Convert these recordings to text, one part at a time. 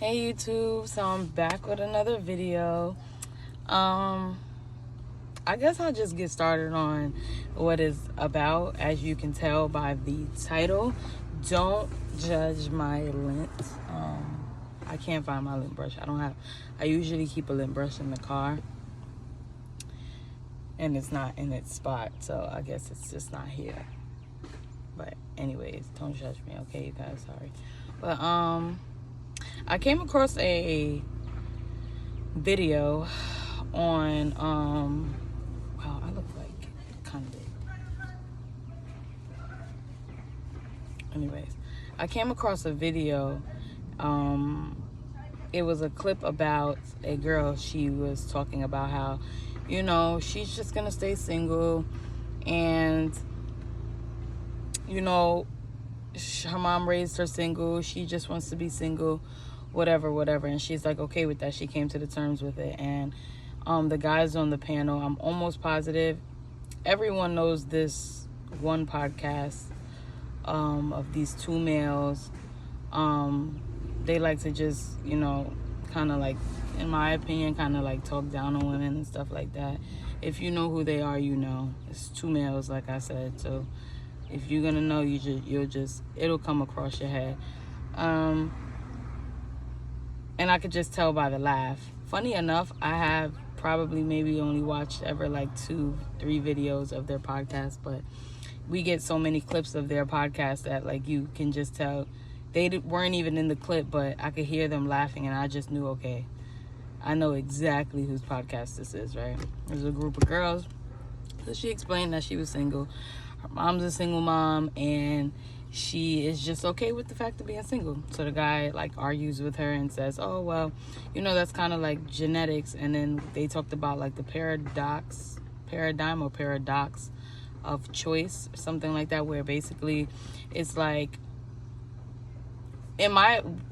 Hey YouTube, so I'm back with another video. I guess I'll just get started on what it's about. As you can tell by the title, don't judge my lint. I can't find my lint brush. I usually keep a lint brush in the car and it's not in its spot, so I guess it's just not here. But anyways, don't judge me, okay, you guys, sorry. But I came across a video on wow, I look like kind of big. Anyways, I came across a video. It was a clip about a girl. She was talking about how, she's just gonna stay single, and her mom raised her single. She just wants to be single, whatever. And she's like okay with that. She came to the terms with it. And the guys on the panel, I'm almost positive everyone knows this one podcast of these two males. They like to just, kind of like, in my opinion, kind of like talk down on women and stuff like that. If you know who they are, it's two males, like I said. So if you're gonna know, it'll come across your head. And I could just tell by the laugh. Funny enough, I have probably maybe only watched ever like 2-3 videos of their podcast, but we get so many clips of their podcast that like you can just tell they weren't even in the clip, but I could hear them laughing, and I just knew, okay, I know exactly whose podcast this is, right? There's a group of girls. So she explained that she was single. Her mom's a single mom, and she is just okay with the fact of being single. So the guy like argues with her and says, oh, well, that's kind of like genetics. And then they talked about like the paradox of choice, something like that, where basically it's like,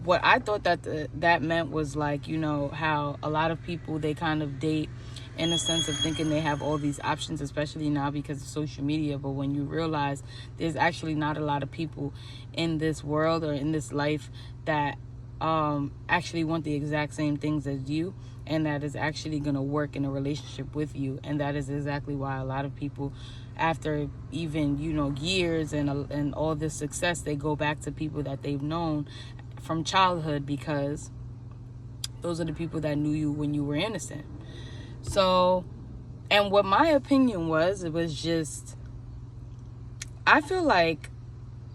what I thought that meant was like, how a lot of people, they kind of date in a sense of thinking they have all these options, especially now because of social media. But when you realize there's actually not a lot of people in this world or in this life that actually want the exact same things as you, and that is actually going to work in a relationship with you. And that is exactly why a lot of people, after even years and all this success, they go back to people that they've known from childhood, because those are the people that knew you when you were innocent. So, and what my opinion was, it was just, I feel like,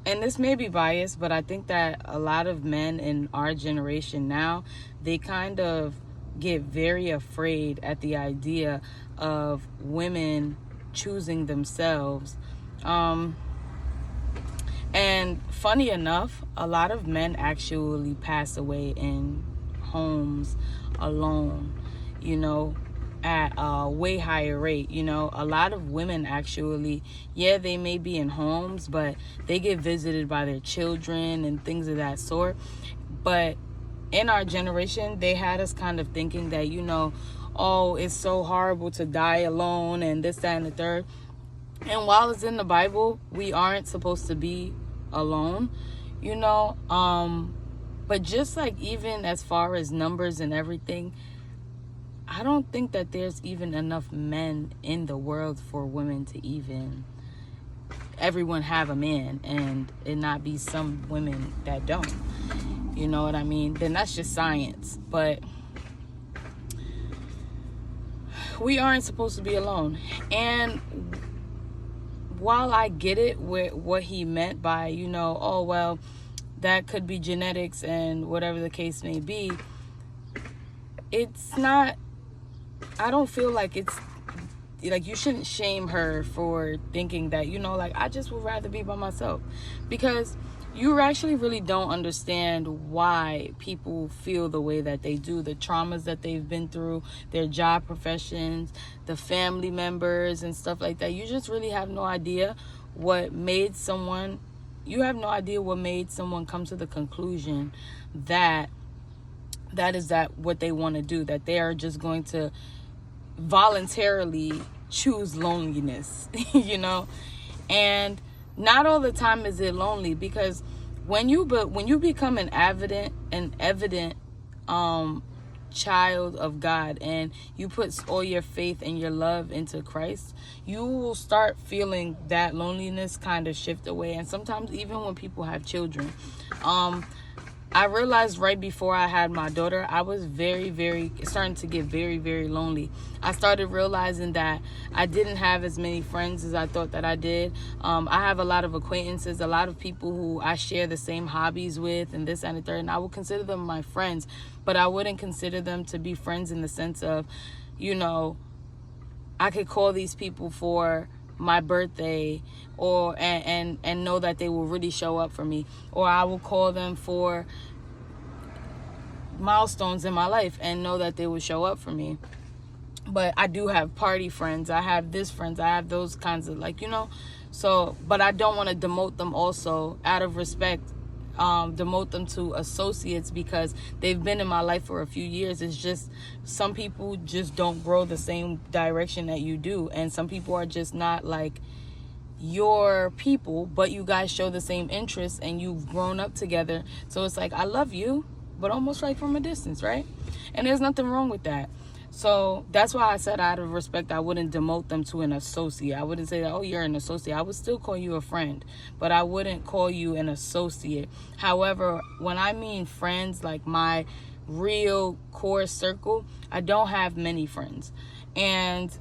and this may be biased, but I think that a lot of men in our generation now, they kind of get very afraid at the idea of women choosing themselves. And funny enough, a lot of men actually pass away in homes alone, at a way higher rate. A lot of women actually, they may be in homes, but they get visited by their children and things of that sort. But in our generation, they had us kind of thinking that, oh, it's so horrible to die alone and this, that, and the third. And while it's in the Bible, we aren't supposed to be alone, but just like, even as far as numbers and everything, I don't think that there's even enough men in the world for women to even everyone have a man, and it not be some women that don't. You know what I mean? Then that's just science. But we aren't supposed to be alone. And while I get it with what he meant by, oh, well, that could be genetics and whatever the case may be, it's not, I don't feel like it's, like, you shouldn't shame her for thinking that, I just would rather be by myself. Because you actually really don't understand why people feel the way that they do, the traumas that they've been through, their job professions, the family members and stuff like that. You just really have no idea what made someone come to the conclusion that is what they want to do, that they are just going to voluntarily choose loneliness, and not all the time is it lonely, because when you become an evident child of God and you put all your faith and your love into Christ, you will start feeling that loneliness kind of shift away. And sometimes even when people have children, I realized right before I had my daughter, I was very starting to get very lonely. I started realizing that I didn't have as many friends as I thought that I did. I have a lot of acquaintances, a lot of people who I share the same hobbies with and this and the third, and I would consider them my friends, but I wouldn't consider them to be friends in the sense of, you know, I could call these people for my birthday or and know that they will really show up for me, or I will call them for milestones in my life and know that they will show up for me. But I do have party friends, I have this friends, I have those kinds of, like, you know, so, but I don't want to demote them also out of respect, demote them to associates because they've been in my life for a few years. It's just some people just don't grow the same direction that you do, and some people are just not like your people, but you guys show the same interests and you've grown up together. So it's like, I love you, but almost like from a distance, right? And there's nothing wrong with that. So that's why I said out of respect, I wouldn't demote them to an associate. I wouldn't say that, oh, you're an associate. I would still call you a friend, but I wouldn't call you an associate. However, when I mean friends, like my real core circle, I don't have many friends. And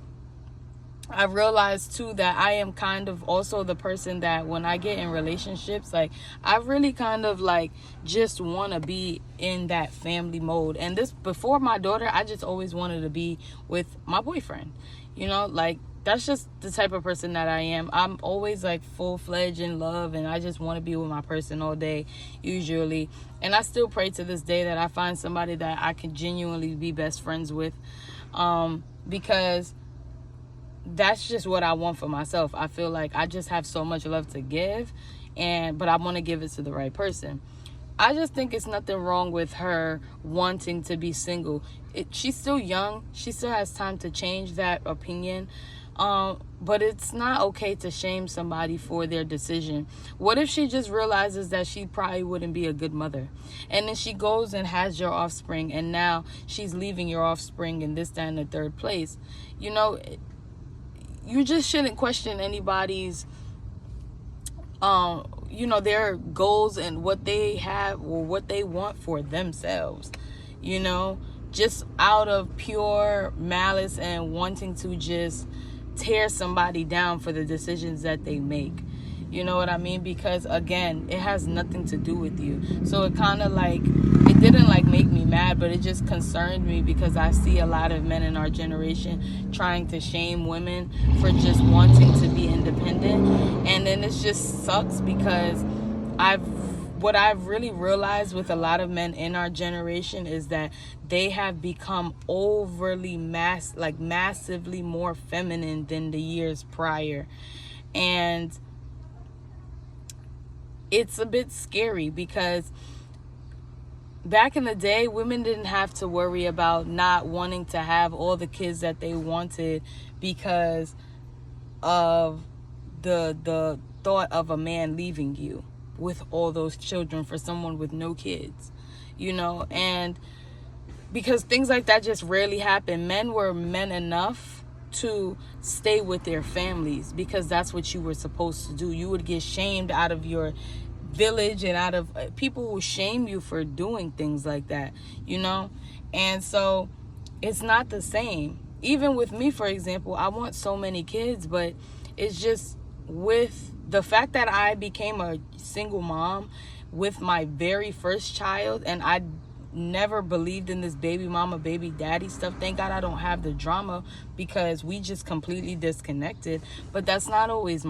I realized too that I am kind of also the person that when I get in relationships, like I really kind of like just want to be in that family mode. And this, before my daughter, I just always wanted to be with my boyfriend, you know, like that's just the type of person that I am. I'm always like full-fledged in love and I just want to be with my person all day usually. And I still pray to this day that I find somebody that I can genuinely be best friends with, because that's just what I want for myself. I feel like I just have so much love to give, but I want to give it to the right person. I just think it's nothing wrong with her wanting to be single. She's still young. She still has time to change that opinion. But it's not okay to shame somebody for their decision. What if she just realizes that she probably wouldn't be a good mother? And then she goes and has your offspring, and now she's leaving your offspring in this, that, and the third place. You know, you just shouldn't question anybody's, you know, their goals and what they have or what they want for themselves, you know, just out of pure malice and wanting to just tear somebody down for the decisions that they make. You know what I mean? Because again, it has nothing to do with you. So it kind of like, it didn't like make me mad, but it just concerned me because I see a lot of men in our generation trying to shame women for just wanting to be independent. And then it just sucks because what I've really realized with a lot of men in our generation is that they have become overly massively more feminine than the years prior. And it's a bit scary because back in the day, women didn't have to worry about not wanting to have all the kids that they wanted because of the thought of a man leaving you with all those children for someone with no kids, you know, and because things like that just rarely happen. Men were men enough to stay with their families because that's what you were supposed to do. You would get shamed out of your village and out of people will shame you for doing things like that, you know. And so it's not the same. Even with me, for example, I want so many kids, but it's just with the fact that I became a single mom with my very first child, and I never believed in this baby mama, baby daddy stuff. Thank God I don't have the drama because we just completely disconnected. But that's not always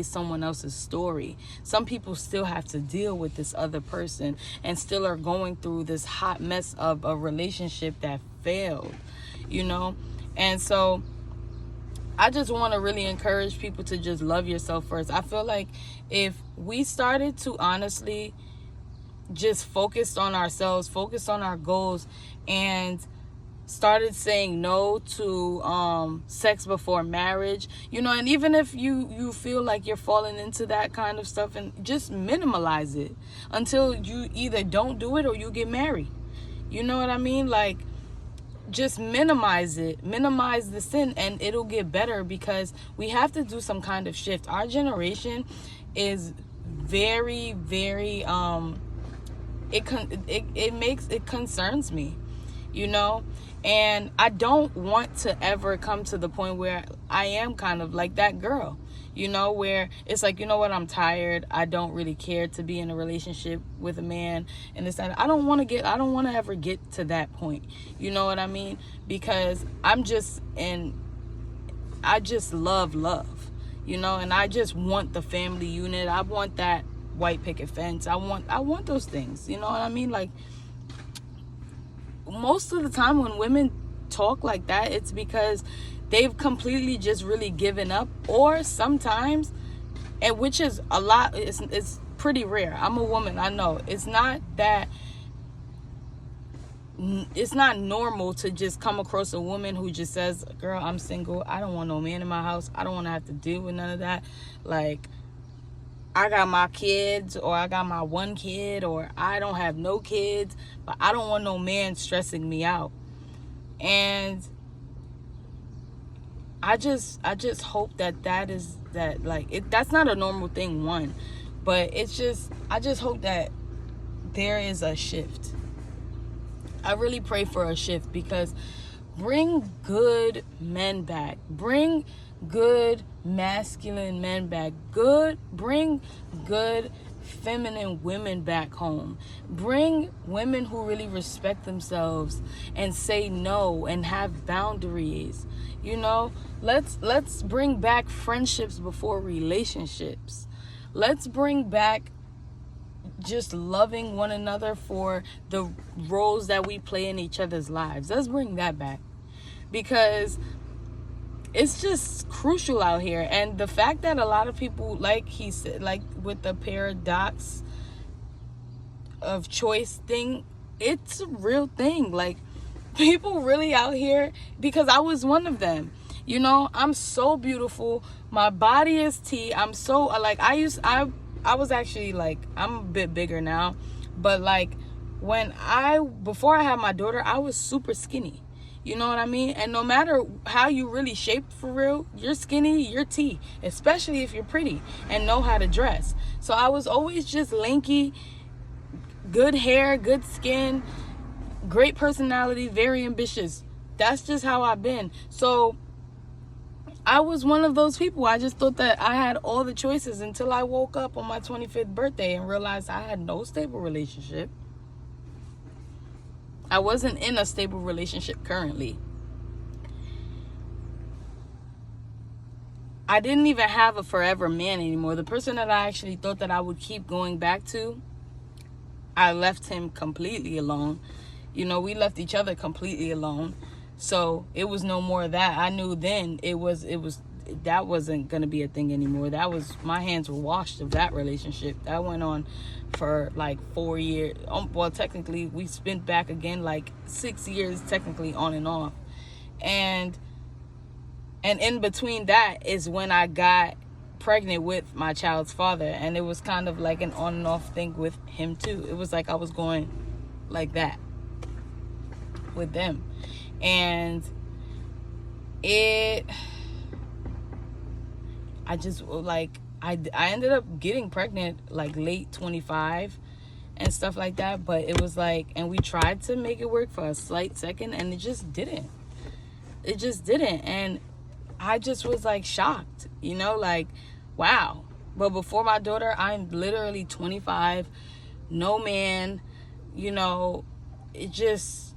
someone else's story. Some people still have to deal with this other person and still are going through this hot mess of a relationship that failed, you know. And so I just want to really encourage people to just love yourself first. I feel like if we started to honestly just focused on ourselves, focused on our goals, and started saying no to sex before marriage, you know, and even if you feel like you're falling into that kind of stuff, and just minimalize it until you either don't do it or you get married, You know what I mean? Like, just minimize the sin, and it'll get better, because we have to do some kind of shift. Our generation is very, very it concerns me, you know. And I don't want to ever come to the point where I am kind of like that girl, you know, where it's like, you know what, I'm tired, I don't really care to be in a relationship with a man, and it's that I don't want to ever get to that point, you know what I mean? Because I just love, you know, and I just want the family unit. I want that white picket fence. I want those things, you know what I mean? Like, most of the time when women talk like that, it's because they've completely just really given up. Or sometimes, and which is a lot, it's pretty rare. I'm a woman, I know. It's not normal to just come across a woman who just says, girl, I'm single, I don't want no man in my house, I don't want to have to deal with none of that. Like, I got my kids, or I got my one kid, or I don't have no kids, but I don't want no man stressing me out. And I just hope that's not a normal thing, one, but I just hope that there is a shift. I really pray for a shift, because bring good men back. Bring good masculine men back. Bring good feminine women back home. Bring women who really respect themselves and say no and have boundaries. You know, let's bring back friendships before relationships. Let's bring back just loving one another for the roles that we play in each other's lives. Let's bring that back, because it's just crucial out here. And the fact that a lot of people, like he said, like with the paradox of choice thing, it's a real thing. Like, people really out here, because I was one of them, you know. I'm so beautiful, my body is tea. I'm so, like, I was actually, like, I'm a bit bigger now, but like before I had my daughter, I was super skinny. You know what I mean? And no matter how you really shaped for real, you're skinny, you're tea, especially if you're pretty and know how to dress. So I was always just lanky, good hair, good skin, great personality, very ambitious. That's just how I've been. So I was one of those people. I just thought that I had all the choices until I woke up on my 25th birthday and realized I had no stable relationship. I wasn't in a stable relationship currently. I didn't even have a forever man anymore. The person that I actually thought that I would keep going back to, I left him completely alone. You know, we left each other completely alone. So it was no more of that. I knew then that wasn't going to be a thing anymore. My hands were washed of that relationship. That went on for like 4 years. Well, technically we spent back again like 6 years, technically, on and off. And in between that is when I got pregnant with my child's father. And it was kind of like an on and off thing with him too. It was like I was going like that with them. And I ended up getting pregnant like late 25 and stuff like that. But it was like, and we tried to make it work for a slight second, and it just didn't. And I just was like shocked, you know, like, wow. But before my daughter, I'm literally 25, no man, you know, just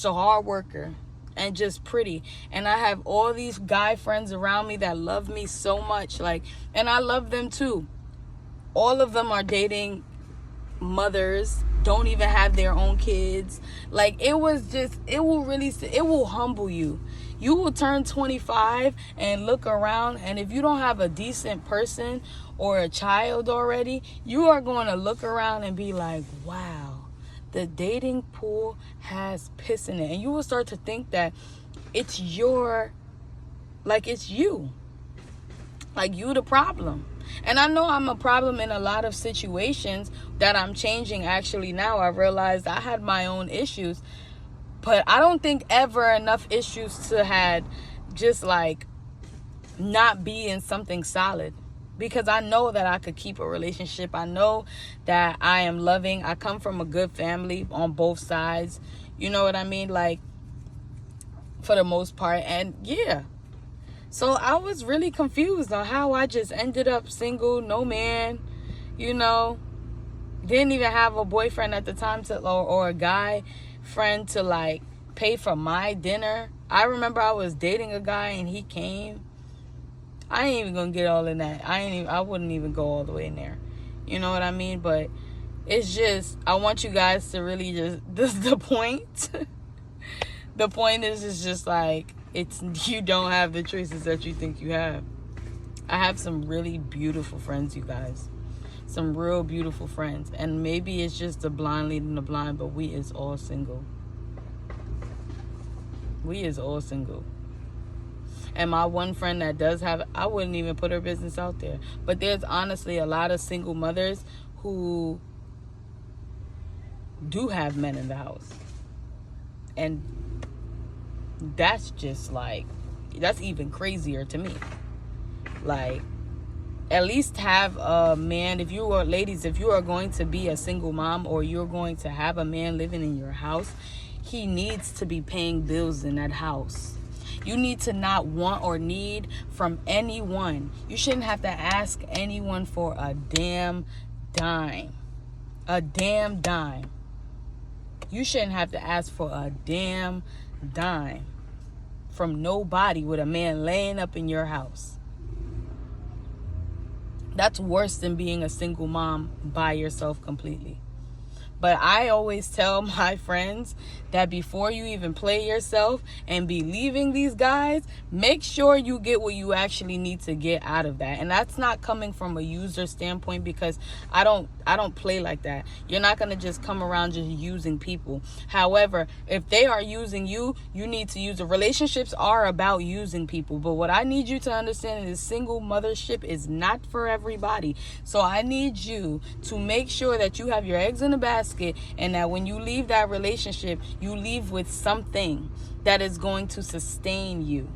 a hard worker and just pretty. And I have all these guy friends around me that love me so much, like, and I love them too. All of them are dating mothers, don't even have their own kids. Like, it will humble you. You will turn 25 and look around, and if you don't have a decent person or a child already, you are going to look around and be like, wow, the dating pool has piss in it. And you will start to think that it's you. Like, you the problem. And I know I'm a problem in a lot of situations that I'm changing. Actually, now I realized I had my own issues, but I don't think ever enough issues to had just like not be in something solid, because I know that I could keep a relationship. I know that I am loving. I come from a good family on both sides. You know what I mean? Like, for the most part. And yeah. So I was really confused on how I just ended up single, no man, you know, didn't even have a boyfriend at the time to, or a guy friend to like pay for my dinner. I remember I was dating a guy and he came. I ain't even gonna get all in that. I wouldn't even go all the way in there. You know what I mean? But it's just, I want you guys to really just, this is the point. The point is just like, you don't have the choices that you think you have. I have some really beautiful friends, you guys. Some real beautiful friends. And maybe it's just the blind leading the blind, but we is all single. We is all single. And my one friend that does have, I wouldn't even put her business out there. But there's honestly a lot of single mothers who do have men in the house. And that's just like, that's even crazier to me. Like, at least have a man. If you are, ladies, if you are going to be a single mom, or you're going to have a man living in your house, he needs to be paying bills in that house. You need to not want or need from anyone. You shouldn't have to ask anyone for a damn dime. A damn dime. You shouldn't have to ask for a damn dime from nobody with a man laying up in your house. That's worse than being a single mom by yourself completely. But I always tell my friends that before you even play yourself and be leaving these guys, make sure you get what you actually need to get out of that. And that's not coming from a user standpoint, because I don't play like that. You're not going to just come around just using people. However, if they are using you, you need to use it. Relationships are about using people. But what I need you to understand is single mothership is not for everybody. So I need you to make sure that you have your eggs in a basket, and that when you leave that relationship, you leave with something that is going to sustain you.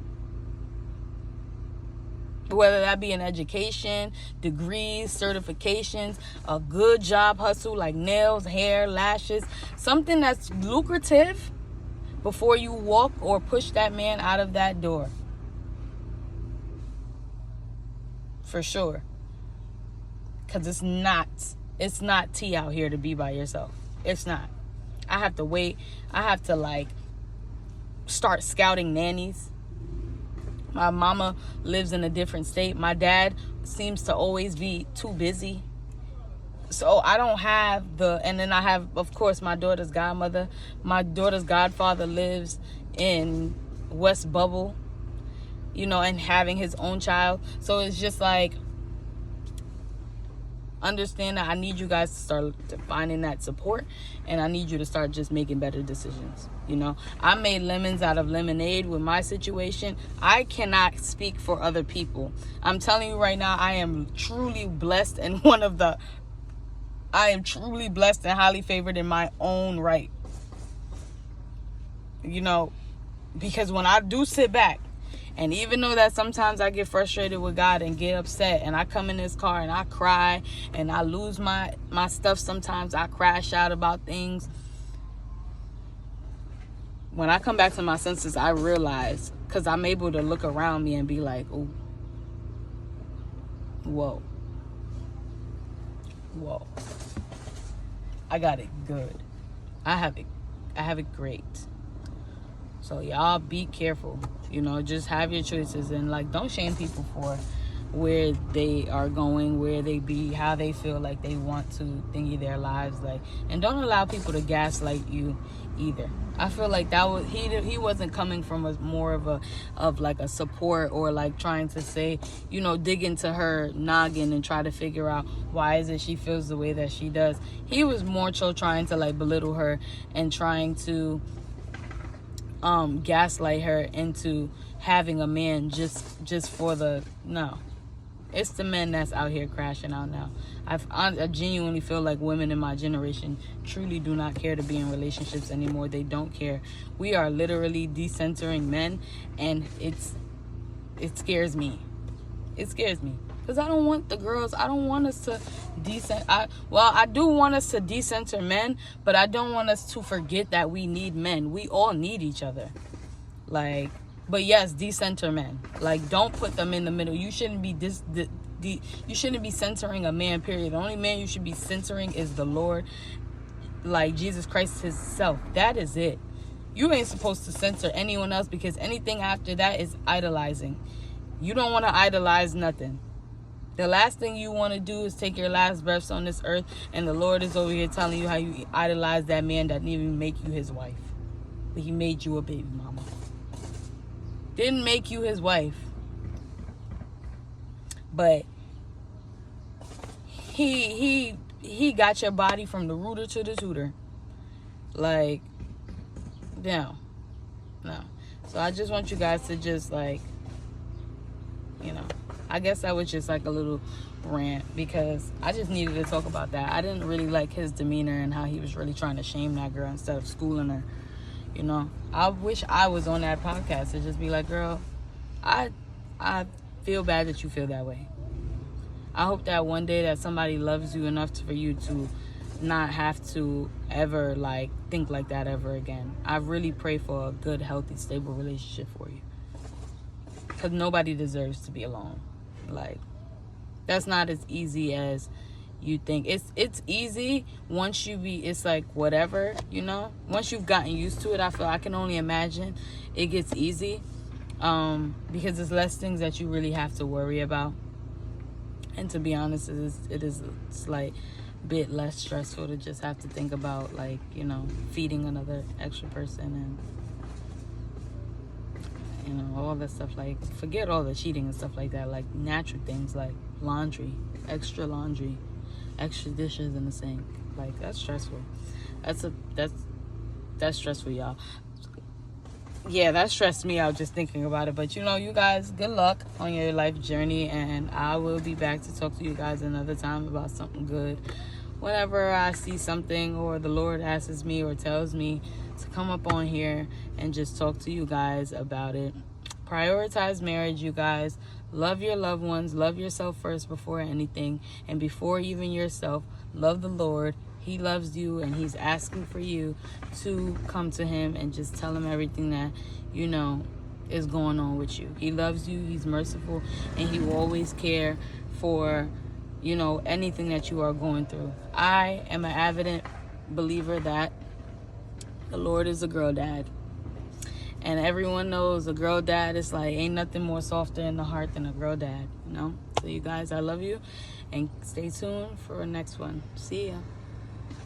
Whether that be an education, degrees, certifications, a good job hustle like nails, hair, lashes, something that's lucrative before you walk or push that man out of that door. For sure. Because it's not tea out here to be by yourself. It's not. I have to wait. I have to like start scouting nannies. My mama lives in a different state. My dad seems to always be too busy. So I don't have and then I have, of course, my daughter's godmother. My daughter's godfather lives in West Bubble, you know, and having his own child. So it's just like, understand that I need you guys to start finding that support, and I need you to start just making better decisions. You know, I made lemons out of lemonade with my situation. I cannot speak for other people. I'm telling you right now, I am truly blessed, and I am truly blessed and highly favored in my own right. You know, because when I do sit back, and even though that sometimes I get frustrated with God and get upset, and I come in this car and I cry and I lose my stuff, sometimes I crash out about things. When I come back to my senses, I realize, because I'm able to look around me and be like, ooh, whoa, I got it good. I have it great. So y'all be careful. You know, just have your choices, and like, don't shame people for where they are going, where they be, how they feel like they want to thingy their lives, like, and don't allow people to gaslight you either. I feel like that was he wasn't coming from more of like a support, or like trying to say, you know, dig into her noggin and try to figure out why is it she feels the way that she does. He was more so trying to like belittle her and trying to gaslight her into having a man just for the no. It's the men that's out here crashing out now. I genuinely feel like women in my generation truly do not care to be in relationships anymore. They don't care. We are literally decentering men, and it scares me. It scares me. Because I don't want the girls, I don't want us to I do want us to decenter men, but I don't want us to forget that we need men. We all need each other. Like, but yes, decenter men. Like, don't put them in the middle. You shouldn't be you shouldn't be centering a man, period. The only man you should be centering is the Lord, like Jesus Christ himself. That is it. You ain't supposed to censor anyone else, because anything after that is idolizing. You don't want to idolize nothing. The last thing you want to do is take your last breaths on this earth, and the Lord is over here telling you how you idolize that man that didn't even make you his wife. But he made you a baby mama. Didn't make you his wife. But he got your body from the rooter to the tutor. Like, no. So I just want you guys to just, like, you know, I guess that was just like a little rant, because I just needed to talk about that. I didn't really like his demeanor and how he was really trying to shame that girl instead of schooling her. You know, I wish I was on that podcast to just be like, girl, I feel bad that you feel that way. I hope that one day that somebody loves you enough for you to not have to ever, like, think like that ever again. I really pray for a good, healthy, stable relationship for you. Because nobody deserves to be alone. Like, that's not as easy as you think. It's easy once it's like whatever, you know. Once you've gotten used to it, I can only imagine it gets easy. Because there's less things that you really have to worry about. And to be honest, it's like a bit less stressful to just have to think about, like, you know, feeding another extra person and, you know, all that stuff. Like, forget all the cheating and stuff like that. Like, natural things like laundry, extra dishes in the sink. Like, that's stressful. That's stressful, y'all. Yeah, that stressed me out just thinking about it. But, you know, you guys, good luck on your life journey, and I will be back to talk to you guys another time about something good. Whenever I see something, or the Lord asks me or tells me to come up on here and just talk to you guys about it. Prioritize marriage, you guys. Love your loved ones. Love yourself first before anything. And before even yourself, love the Lord. He loves you, and he's asking for you to come to him and just tell him everything that, you know, is going on with you. He loves you. He's merciful, and he will always care for, you know, anything that you are going through. I am an avid believer that the Lord is a girl dad. And everyone knows a girl dad is like, ain't nothing more softer in the heart than a girl dad, you know? So you guys, I love you. And stay tuned for the next one. See ya.